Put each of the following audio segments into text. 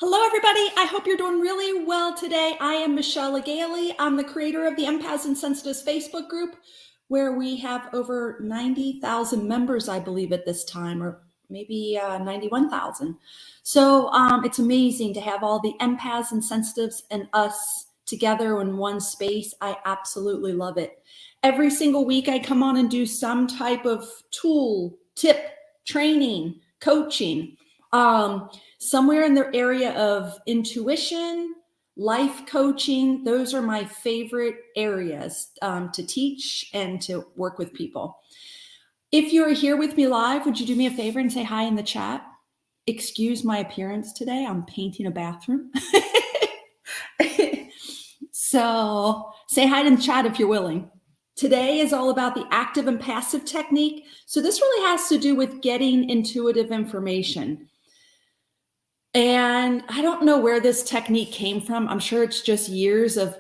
Hello, everybody. I hope you're doing really well today. I am Michelle Legaly. I'm the creator of the Empaths and Sensitives Facebook group, where we have over 90,000 members, I believe, at this time, or maybe 91,000. So it's amazing to have all the empaths and sensitives and us together in one space. I absolutely love it. Every single week, I come on and do some type of tool, tip, training, coaching. Somewhere in the area of intuition, life coaching. Those are my favorite areas to teach and to work with people. If you're here with me live, would you do me a favor and say hi in the chat? Excuse my appearance today. I'm painting a bathroom. So say hi in the chat if you're willing. Today is all about the active and passive technique. So this really has to do with getting intuitive information. And I don't know where this technique came from. I'm sure it's just years of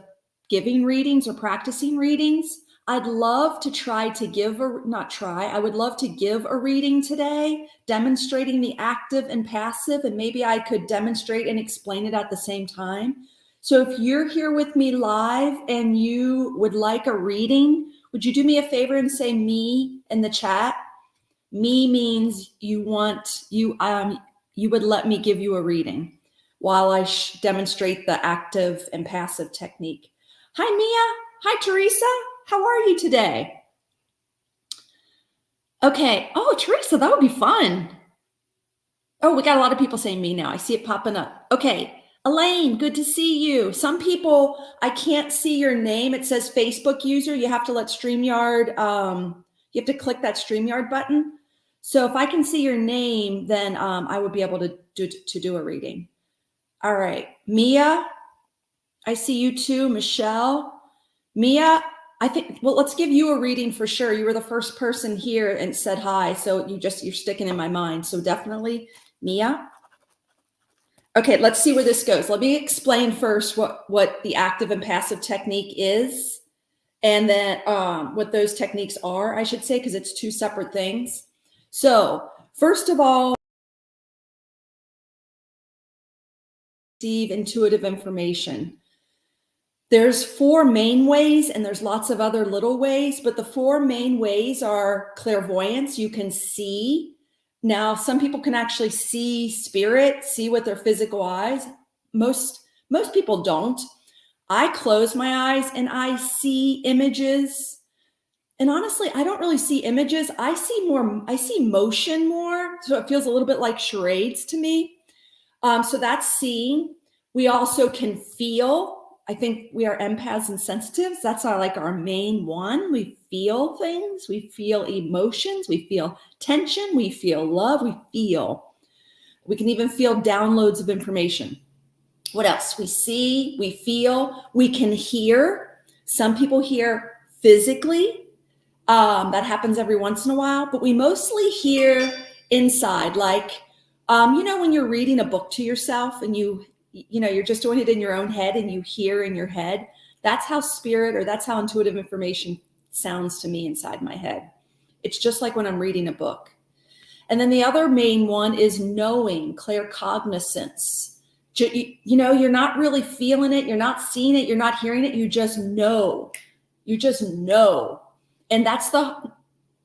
giving readings or practicing readings. I'd love to I would love to give a reading today, demonstrating the active and passive, and maybe I could demonstrate and explain it at the same time. So if you're here with me live and you would like a reading, would you do me a favor and say me in the chat? Me means you would let me give you a reading while I demonstrate the active and passive technique. Hi, Mia. Hi, Teresa. How are you today? Okay. Oh, Teresa, that would be fun. Oh, we got a lot of people saying me now. I see it popping up. Okay. Elaine, good to see you. Some people, I can't see your name. It says Facebook user. You have to let StreamYard, you have to click that StreamYard button. So if I can see your name, then I would be able to do a reading. All right. Mia, I see you too. Michelle. Mia, let's give you a reading for sure. You were the first person here and said hi. So you're sticking in my mind. So definitely Mia. Okay, let's see where this goes. Let me explain first what the active and passive technique is, and then what those techniques are, I should say, because it's two separate things. So first of all, receive intuitive information. There's four main ways, and there's lots of other little ways, but the four main ways are clairvoyance. You can see. Now, some people can actually see spirit, see with their physical eyes. Most people don't. I close my eyes and I see images. And honestly, I don't really see images. I see motion more. So it feels a little bit like charades to me. So that's seeing. We also can feel. I think we are empaths and sensitives. That's our main one. We feel things. We feel emotions. We feel tension. We feel love. We feel. We can even feel downloads of information. What else? We see, we feel, we can hear. Some people hear physically. That happens every once in a while, but we mostly hear inside, like, when you're reading a book to yourself and you're just doing it in your own head and you hear in your head. That's how spirit, or that's how intuitive information sounds to me inside my head. It's just like when I'm reading a book. And then the other main one is knowing, claircognizance. You're not really feeling it. You're not seeing it. You're not hearing it. You just know. You just know. And that's the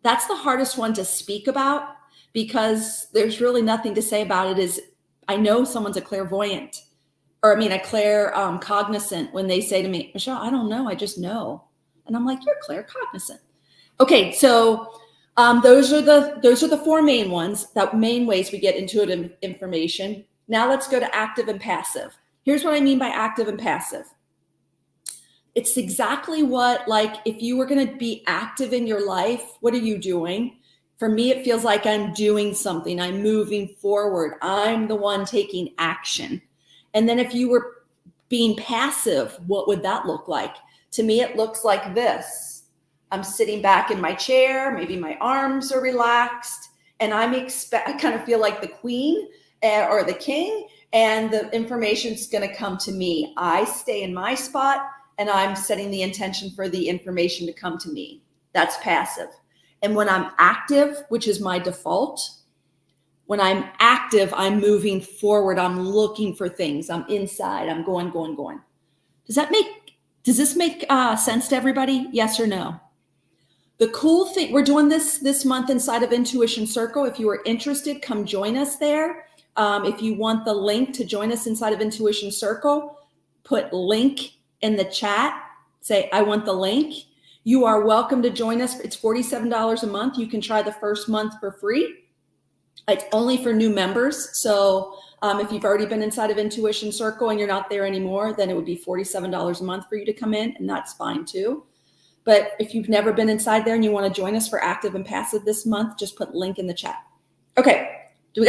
hardest one to speak about, because there's really nothing to say about it. I know someone's a clairvoyant, or a claircognizant when they say to me, Michelle, I don't know, I just know. And I'm like, you're claircognizant. Okay, so those are the four main ones, main ways we get intuitive information. Now let's go to active and passive. Here's what I mean by active and passive. It's exactly what, like, if you were going to be active in your life, what are you doing? For me, it feels like I'm doing something. I'm moving forward. I'm the one taking action. And then if you were being passive, what would that look like? To me, it looks like this. I'm sitting back in my chair. Maybe my arms are relaxed. And I kind of feel like the queen or the king. And the information's going to come to me. I stay in my spot. And I'm setting the intention for the information to come to me. That's passive. And when I'm active, which is my default, When I'm active, I'm moving forward. I'm looking for things. I'm inside. I'm going. Does this make sense to everybody? Yes or no? The cool thing, we're doing this month inside of Intuition Circle. If you are interested, come join us there. If you want the link to join us inside of Intuition Circle, put link in the chat. Say, I want the link. You are welcome to join us. It's $47 a month. You can try the first month for free. It's only for new members. So if you've already been inside of Intuition Circle and you're not there anymore, then it would be $47 a month for you to come in, and that's fine too. But if you've never been inside there and you want to join us for active and passive this month, just put link in the chat. Okay, we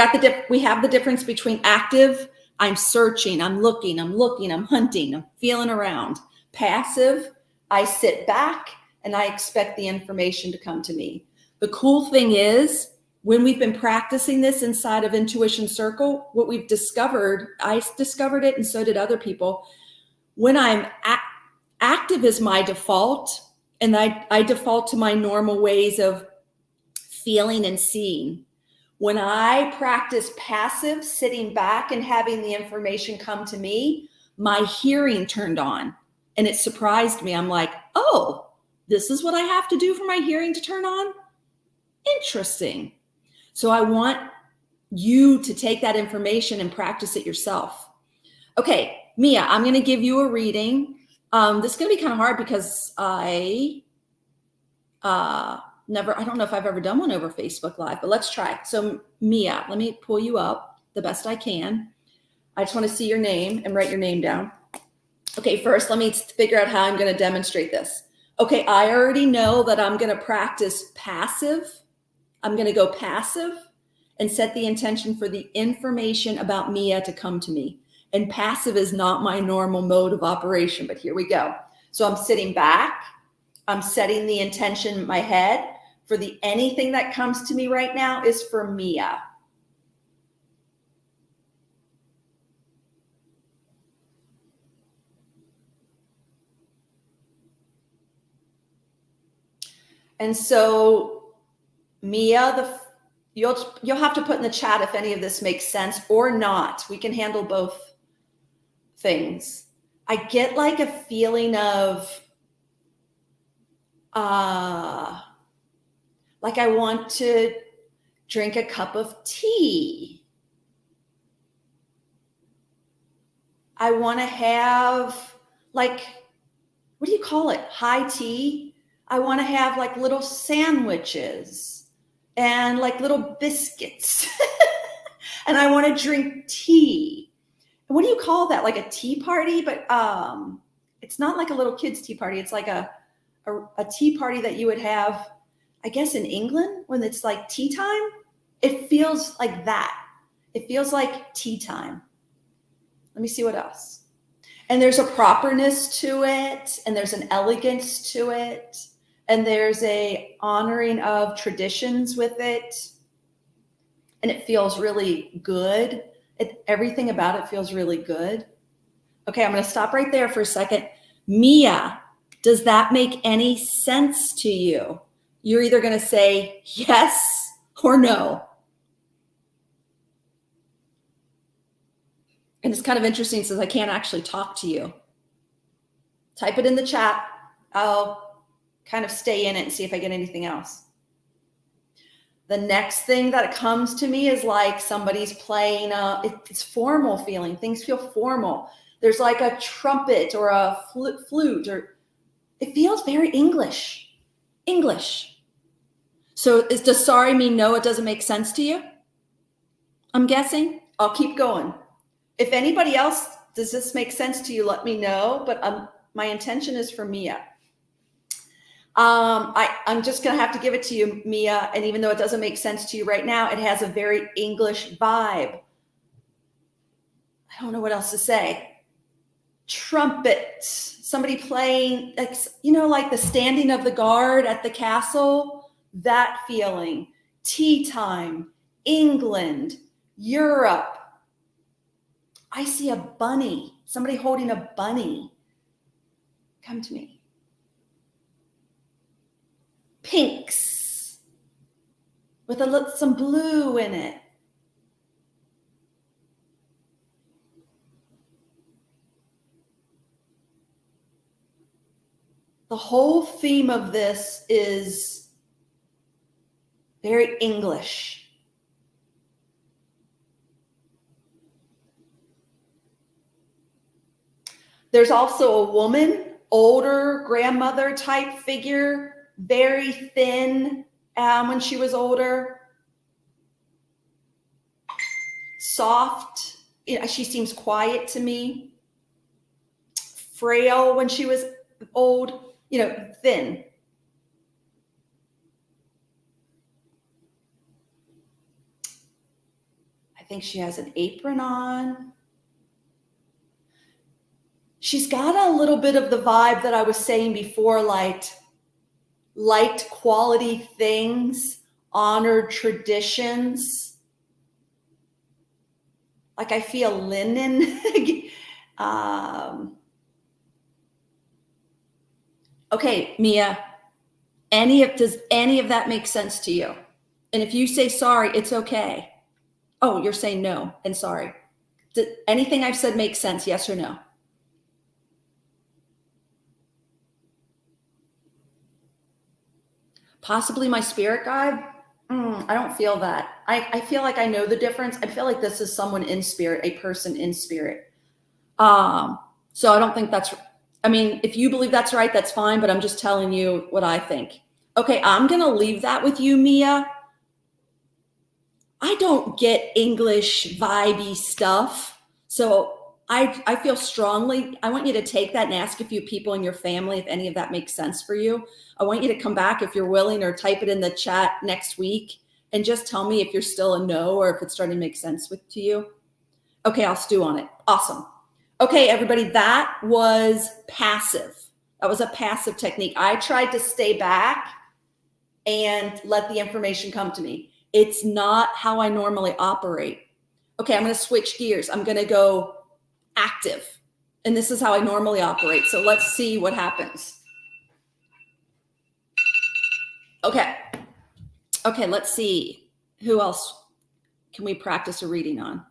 have the difference between active, I'm searching, I'm looking, I'm hunting, I'm feeling around. Passive, I sit back and I expect the information to come to me. The cool thing is, when we've been practicing this inside of Intuition Circle, what we've discovered, I discovered it and so did other people, when I'm active is my default, and I default to my normal ways of feeling and seeing. When I practice passive, sitting back and having the information come to me, my hearing turned on and it surprised me. I'm like, oh, this is what I have to do for my hearing to turn on? Interesting. So I want you to take that information and practice it yourself. Okay, Mia, I'm going to give you a reading. This is going to be kind of hard because I don't know if I've ever done one over Facebook Live, but let's try. So Mia, let me pull you up the best I can. I just want to see your name and write your name down. Okay, first, let me figure out how I'm going to demonstrate this. Okay, I already know that I'm going to practice passive. I'm going to go passive and set the intention for the information about Mia to come to me. And passive is not my normal mode of operation, but here we go. So I'm sitting back. I'm setting the intention in my head for anything that comes to me right now is for Mia. And so Mia, you'll have to put in the chat if any of this makes sense or not. We can handle both things. I get like a feeling of like I want to drink a cup of tea. I want to have like, what do you call it? High tea. I want to have like little sandwiches and like little biscuits. And I want to drink tea. What do you call that? Like a tea party? But it's not like a little kid's tea party. It's like a tea party that you would have, I guess, in England when it's like tea time. It feels like that. It feels like tea time. Let me see what else. And there's a properness to it, and there's an elegance to it, and there's a honoring of traditions with it, and it feels really good. Everything about it feels really good. Okay, I'm going to stop right there for a second. Mia, does that make any sense to you? You're either going to say yes or no. And it's kind of interesting since I can't actually talk to you. Type it in the chat. I'll kind of stay in it and see if I get anything else. The next thing that comes to me is like somebody's playing, it's formal feeling. Things feel formal. There's like a trumpet or a flute, or it feels very English. English. So does sorry mean no, it doesn't make sense to you? I'm guessing. I'll keep going. If anybody else, does this make sense to you? Let me know. But my intention is for Mia. I'm just going to have to give it to you, Mia. And even though it doesn't make sense to you right now, it has a very English vibe. I don't know what else to say. Trumpet, somebody playing, like the standing of the guard at the castle, that feeling. Tea time, England, Europe. I see a bunny, somebody holding a bunny. Come to me. Pinks with some blue in it. The whole theme of this is very English. There's also a woman, older grandmother type figure, very thin when she was older. Soft. She seems quiet to me. Frail when she was old, thin. I think she has an apron on. She's got a little bit of the vibe that I was saying before, liked quality things, honored traditions. Like I feel linen. Okay, Mia, does any of that make sense to you? And if you say sorry, it's okay. Oh, you're saying no and sorry. Did anything I've said make sense, yes or no? Possibly my spirit guide? I don't feel that. I feel like I know the difference. I feel like this is someone in spirit, a person in spirit. So I don't think if you believe that's right, that's fine, but I'm just telling you what I think. Okay, I'm going to leave that with you, Mia. I don't get English vibey stuff. So I feel strongly, I want you to take that and ask a few people in your family if any of that makes sense for you. I want you to come back if you're willing, or type it in the chat next week and just tell me if you're still a no or if it's starting to make sense to you. Okay, I'll stew on it. Awesome. Okay, everybody, that was passive. That was a passive technique. I tried to stay back and let the information come to me. It's not how I normally operate. Okay, I'm going to switch gears. I'm going to go active. And this is how I normally operate. So let's see what happens. Okay, let's see. Who else can we practice a reading on?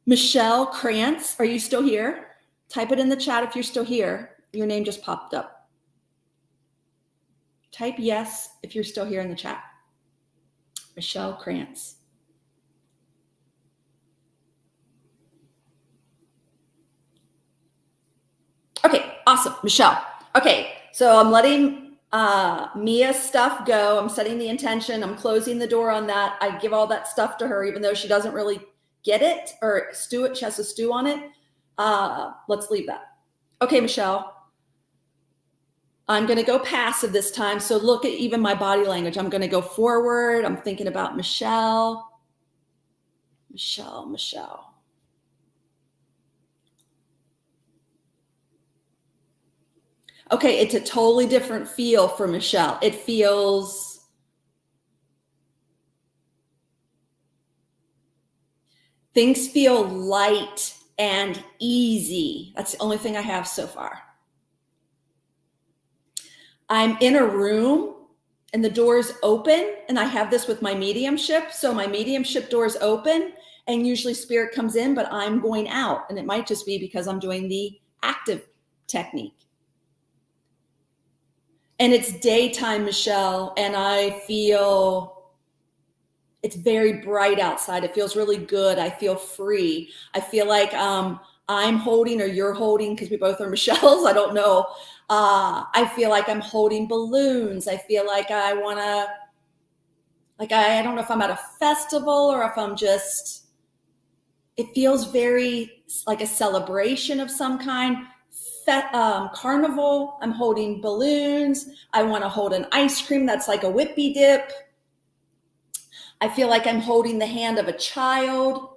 Michelle Krantz, are you still here? Type it in the chat if you're still here. Your name just popped up. Type yes if you're still here in the chat. Michelle Krantz. Okay, awesome, Michelle. Okay, so I'm letting Mia's stuff go. I'm setting the intention. I'm closing the door on that. I give all that stuff to her, even though she doesn't really get it or stew it. She has to stew on it. Let's leave that. Okay, Michelle. I'm going to go passive this time. So look at even my body language. I'm going to go forward. I'm thinking about Michelle. Michelle. Okay, it's a totally different feel for Michelle. It feels things feel light and easy. That's the only thing I have so far. I'm in a room and the door's open, and I have this with my mediumship. So my mediumship door is open and usually spirit comes in, but I'm going out. And it might just be because I'm doing the active technique. And it's daytime, Michelle, and I feel it's very bright outside. It feels really good. I feel free. I feel like I'm holding, or you're holding, because we both are Michelle's. I don't know. I feel like I'm holding balloons. I feel like I want to, I don't know if I'm at a festival or if I'm just, it feels very like a celebration of some kind. Carnival. I'm holding balloons. I want to hold an ice cream that's like a whippy dip. I feel like I'm holding the hand of a child.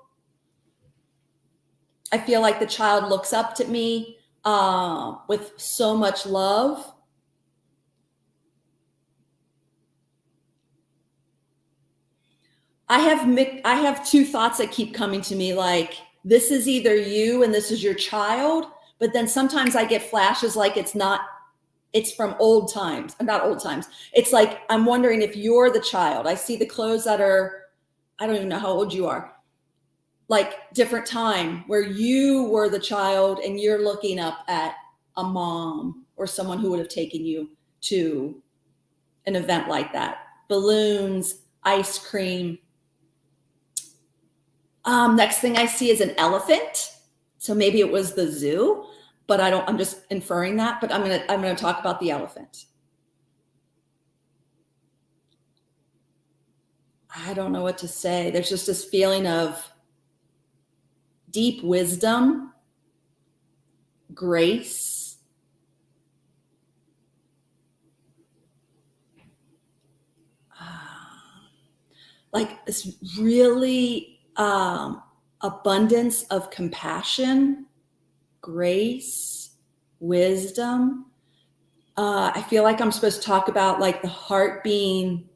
I feel like the child looks up to me with so much love. I have two thoughts that keep coming to me, like this is either you and this is your child, but then sometimes I get flashes like it's from old times. Not old times. It's like I'm wondering if you're the child. I see the clothes that are, I don't even know how old you are, like different time where you were the child and you're looking up at a mom or someone who would have taken you to an event like that. Balloons, ice cream. Next thing I see is an elephant. So maybe it was the zoo, but I'm just inferring that, but I'm going to talk about the elephant. I don't know what to say. There's just this feeling of deep wisdom, grace, like this really abundance of compassion, grace, wisdom. I feel like I'm supposed to talk about like the heart being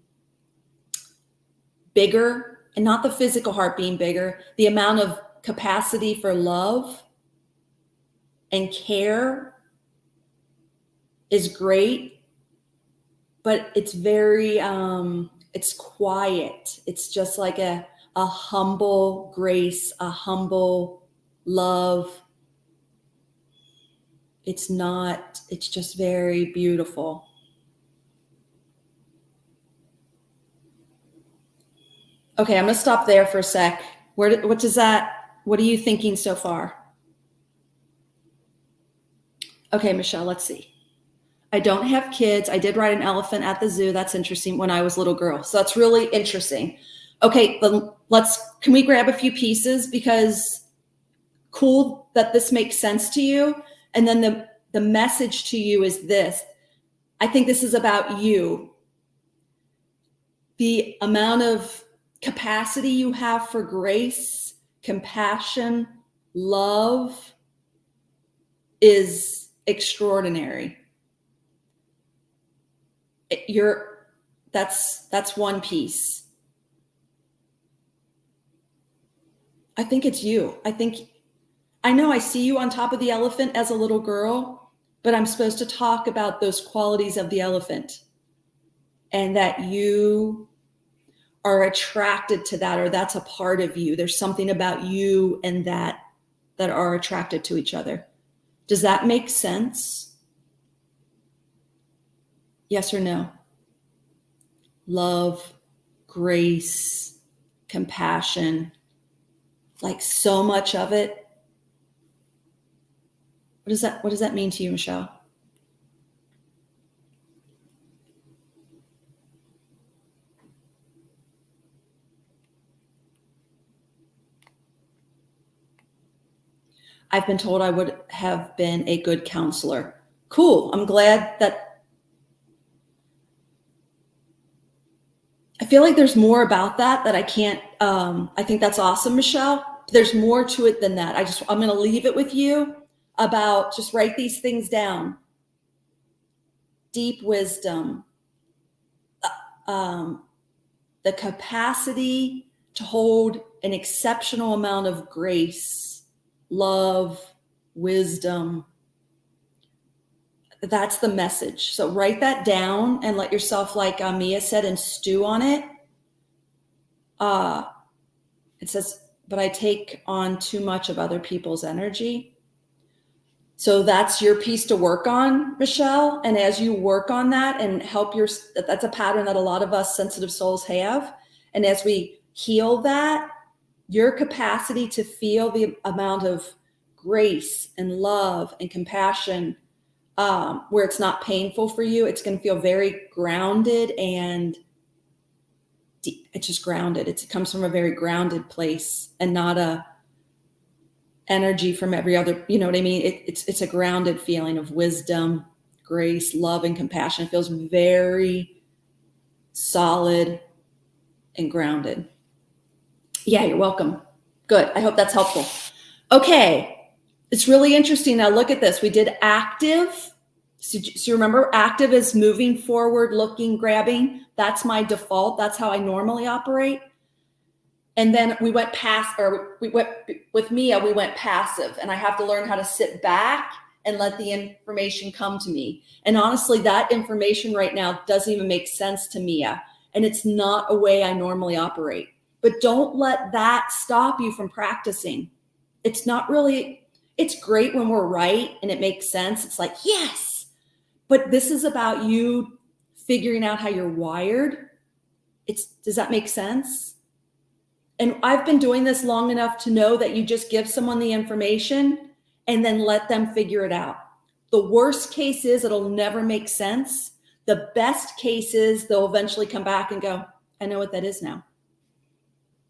bigger, and not the physical heart being bigger, the amount of capacity for love and care is great, but it's very, it's quiet. It's just like a humble grace, a humble love. It's just very beautiful. Okay, I'm going to stop there for a sec. What are you thinking so far? Okay, Michelle, let's see. I don't have kids. I did ride an elephant at the zoo. That's interesting, when I was a little girl. So that's really interesting. Okay, can we grab a few pieces, because cool that this makes sense to you. And then the message to you is this. I think this is about you. The amount of capacity you have for grace, compassion, love is extraordinary. That's one piece. I think it's you. I know I see you on top of the elephant as a little girl, but I'm supposed to talk about those qualities of the elephant, and that you are attracted to that, or that's a part of you. There's something about you and that are attracted to each other. Does that make sense? Yes or no? Love, grace, compassion, like so much of it. What does that mean to you, Michelle? I've been told I would have been a good counselor. Cool. I'm glad that. I feel like there's more about that I can't, I think that's awesome, Michelle. There's more to it than that. I'm going to leave it with you about, just write these things down. Deep wisdom, the capacity to hold an exceptional amount of grace, love, wisdom. That's the message. So write that down and let yourself, like Mia said, and stew on it. It says, but I take on too much of other people's energy. So that's your piece to work on, Michelle. And as you work on that and that's a pattern that a lot of us sensitive souls have. And as we heal that, your capacity to feel the amount of grace and love and compassion, where it's not painful for you, it's going to feel very grounded and deep. It's just grounded. It comes from a very grounded place and not a energy from every other, you know what I mean? It's a grounded feeling of wisdom, grace, love, and compassion. It feels very solid and grounded. Yeah, you're welcome. Good. I hope that's helpful. Okay. It's really interesting. Now look at this. We did active. So you remember, active is moving forward, looking, grabbing. That's my default. That's how I normally operate. And then we went with Mia, we went passive, and I have to learn how to sit back and let the information come to me. And honestly, that information right now doesn't even make sense to Mia. And it's not a way I normally operate. But don't let that stop you from practicing. It's great when we're right and it makes sense. It's like, yes. But this is about you figuring out how you're wired. Does that make sense? And I've been doing this long enough to know that you just give someone the information and then let them figure it out. The worst case is it'll never make sense. The best case is they'll eventually come back and go, I know what that is now.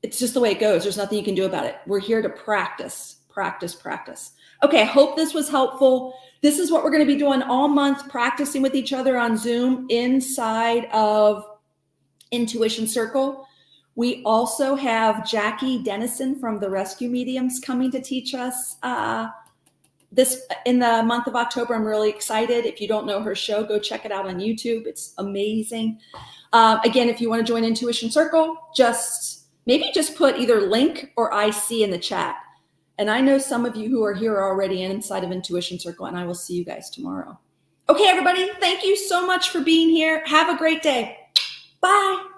It's just the way it goes. There's nothing you can do about it. We're here to practice, practice, practice. Okay, I hope this was helpful. This is what we're going to be doing all month, practicing with each other on Zoom inside of Intuition Circle. We also have Jackie Dennison from the Rescue Mediums coming to teach us this in the month of October. I'm really excited. If you don't know her show, go check it out on YouTube. It's amazing. Again, if you want to join Intuition Circle, maybe just put either link or IC in the chat. And I know some of you who are here already inside of Intuition Circle, and I will see you guys tomorrow. Okay, everybody, thank you so much for being here. Have a great day. Bye.